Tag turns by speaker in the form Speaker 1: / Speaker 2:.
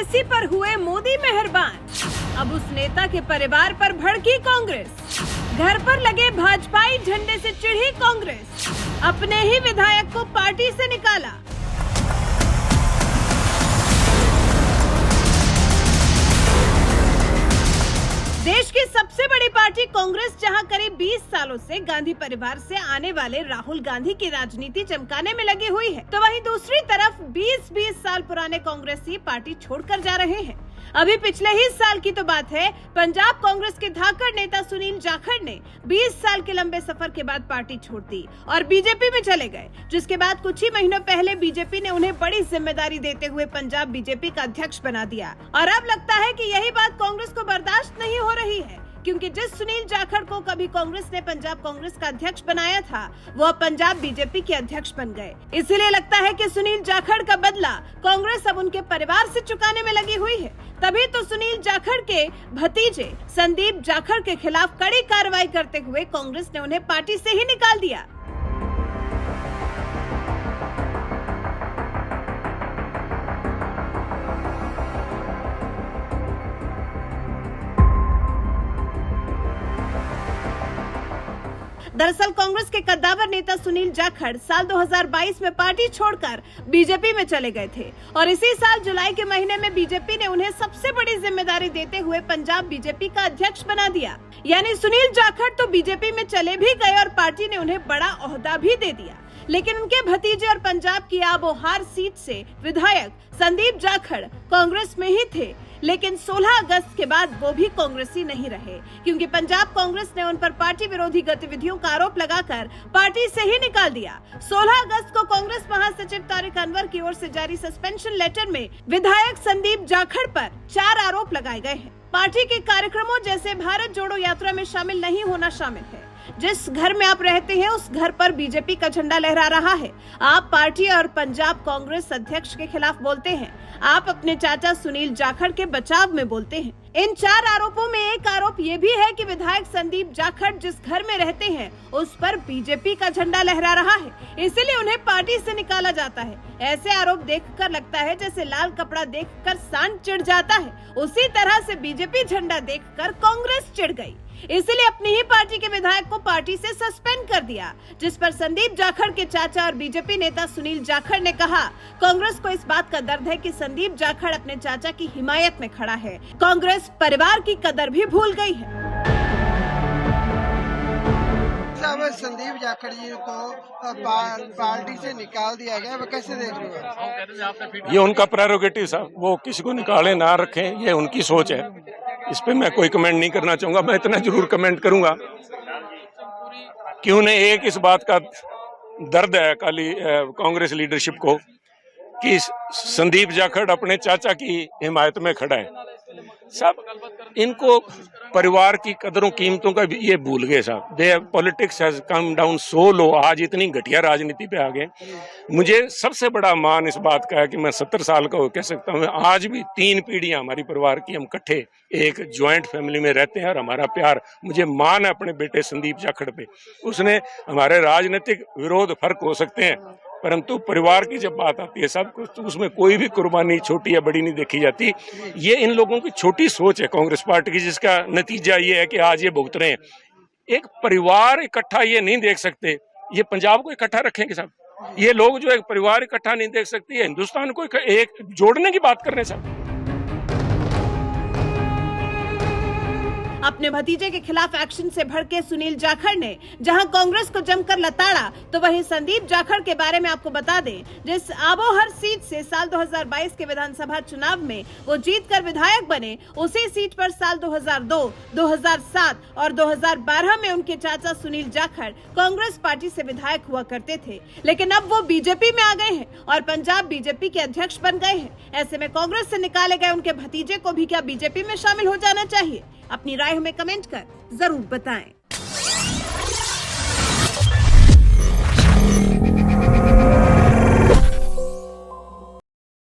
Speaker 1: ओवैसी पर हुए मोदी मेहरबान। अब उस नेता के परिवार पर भड़की कांग्रेस। घर पर लगे भाजपाई झंडे से चिढ़ी कांग्रेस। अपने ही विधायक को पार्टी से निकाला। देश की सबसे बड़ी पार्टी कांग्रेस जहां करीब 20 सालों से गांधी परिवार से आने वाले राहुल गांधी की राजनीति चमकाने में लगी हुई है, तो वहीं दूसरी तरफ 20-20 साल पुराने कांग्रेसी पार्टी छोड़कर जा रहे हैं। अभी पिछले ही साल की तो बात है, पंजाब कांग्रेस के धाकड़ नेता सुनील जाखड़ ने 20 साल के लंबे सफर के बाद पार्टी छोड़ दी और बीजेपी में चले गए, जिसके बाद कुछ ही महीनों पहले बीजेपी ने उन्हें बड़ी जिम्मेदारी देते हुए पंजाब बीजेपी का अध्यक्ष बना दिया। और अब लगता है कि यही बात कांग्रेस को बर्दाश्त नहीं हो रही है, क्योंकि जिस सुनील जाखड़ को कभी कांग्रेस ने पंजाब कांग्रेस का अध्यक्ष बनाया था, वो अब पंजाब बीजेपी के अध्यक्ष बन गए। इसीलिए लगता है कि सुनील जाखड़ का बदला कांग्रेस अब उनके परिवार से चुकाने में लगी हुई है। तभी तो सुनील जाखड़ के भतीजे संदीप जाखड़ के खिलाफ कड़ी कार्रवाई करते हुए कांग्रेस ने उन्हें पार्टी से ही निकाल दिया। दरअसल कांग्रेस के कद्दावर नेता सुनील जाखड़ साल 2022 में पार्टी छोड़कर बीजेपी में चले गए थे और इसी साल जुलाई के महीने में बीजेपी ने उन्हें सबसे बड़ी जिम्मेदारी देते हुए पंजाब बीजेपी का अध्यक्ष बना दिया। यानी सुनील जाखड़ तो बीजेपी में चले भी गए और पार्टी ने उन्हें बड़ा ओहदा भी दे दिया, लेकिन उनके भतीजे और पंजाब की आबोहार सीट से विधायक संदीप जाखड़ कांग्रेस में ही थे। लेकिन 16 अगस्त के बाद वो भी कांग्रेसी नहीं रहे, क्योंकि पंजाब कांग्रेस ने उन पर पार्टी विरोधी गतिविधियों का आरोप लगाकर पार्टी से ही निकाल दिया। 16 अगस्त को कांग्रेस महासचिव तारिक अनवर की ओर से जारी सस्पेंशन लेटर में विधायक संदीप जाखड़ पर 4 आरोप लगाए गए हैं। पार्टी के कार्यक्रमों जैसे भारत जोड़ो यात्रा में शामिल नहीं होना शामिल है। जिस घर में आप रहते हैं उस घर पर बीजेपी का झंडा लहरा रहा है। आप पार्टी और पंजाब कांग्रेस अध्यक्ष के खिलाफ बोलते हैं। आप अपने चाचा सुनील जाखड़ के बचाव में बोलते हैं। इन 4 आरोपों में एक आरोप ये भी है कि विधायक संदीप जाखड़ जिस घर में रहते हैं उस पर बीजेपी का झंडा लहरा रहा है, इसीलिए उन्हें पार्टी से निकाला जाता है। ऐसे आरोप देखकर लगता है जैसे लाल कपड़ा देखकर सांड चिढ़ जाता है, उसी तरह से बीजेपी झंडा देखकर कांग्रेस चिढ़ गई। इसीलिए अपनी ही पार्टी के विधायक को पार्टी से सस्पेंड कर दिया, जिस पर संदीप जाखड़ के चाचा और बीजेपी नेता सुनील जाखड़ ने कहा, कांग्रेस को इस बात का दर्द है कि संदीप जाखड़ अपने चाचा की हिमायत में खड़ा है। कांग्रेस परिवार की कदर भी भूल गई है।
Speaker 2: संदीप जाखड़ जी को पार्टी से निकाल दिया गया, वो कैसे देख रहे हो?
Speaker 3: ये उनका प्रेरोगेटिव साहब, वो किसी को निकाले ना रखें, ये उनकी सोच है। इस पे मैं कोई कमेंट नहीं करना चाहूंगा। मैं इतना जरूर कमेंट करूंगा कि उन्हें एक इस बात का दर्द है कांग्रेस लीडरशिप को कि संदीप जाखड़ अपने चाचा की हिमायत में खड़ा है। सब इनको परिवार की कदरों कीमतों का भी ये भूल गए साहब। The politics has come down so low. आज इतनी घटिया राजनीति पे आ गए। मुझे सबसे बड़ा मान इस बात का है कि मैं 70 साल का कह सकता हूँ, आज भी 3 पीढ़ियां हमारी परिवार की हम इकट्ठे एक ज्वाइंट फैमिली में रहते हैं और हमारा प्यार, मुझे मान है अपने बेटे संदीप जाखड़ पे। उसने हमारे राजनीतिक विरोध फर्क हो सकते हैं, परंतु परिवार की जब बात आती है सब कुछ, तो उसमें कोई भी कुर्बानी छोटी या बड़ी नहीं देखी जाती। ये इन लोगों की छोटी सोच है कांग्रेस पार्टी की, जिसका नतीजा ये है कि आज ये भुगत रहे हैं। एक परिवार इकट्ठा ये नहीं देख सकते, ये पंजाब को इकट्ठा रखेंगे साहब। ये लोग जो एक परिवार इकट्ठा नहीं देख सकते, हिंदुस्तान को एक जोड़ने की बात कर रहे हैं साहब।
Speaker 1: अपने भतीजे के खिलाफ एक्शन से भड़के सुनील जाखड़ ने जहां कांग्रेस को जमकर लताड़ा, तो वहीं संदीप जाखड़ के बारे में आपको बता दें, जिस आबोहर सीट से साल 2022 के विधानसभा चुनाव में वो जीतकर विधायक बने, उसी सीट पर साल 2002, 2007 और 2012 में उनके चाचा सुनील जाखड़ कांग्रेस पार्टी से विधायक हुआ करते थे। लेकिन अब वो बीजेपी में आ गए हैं और पंजाब बीजेपी के अध्यक्ष बन गए हैं। ऐसे में कांग्रेस से निकाले गए उनके भतीजे को भी क्या बीजेपी में शामिल हो जाना चाहिए? अपनी राय हमें कमेंट कर जरूर बताएं।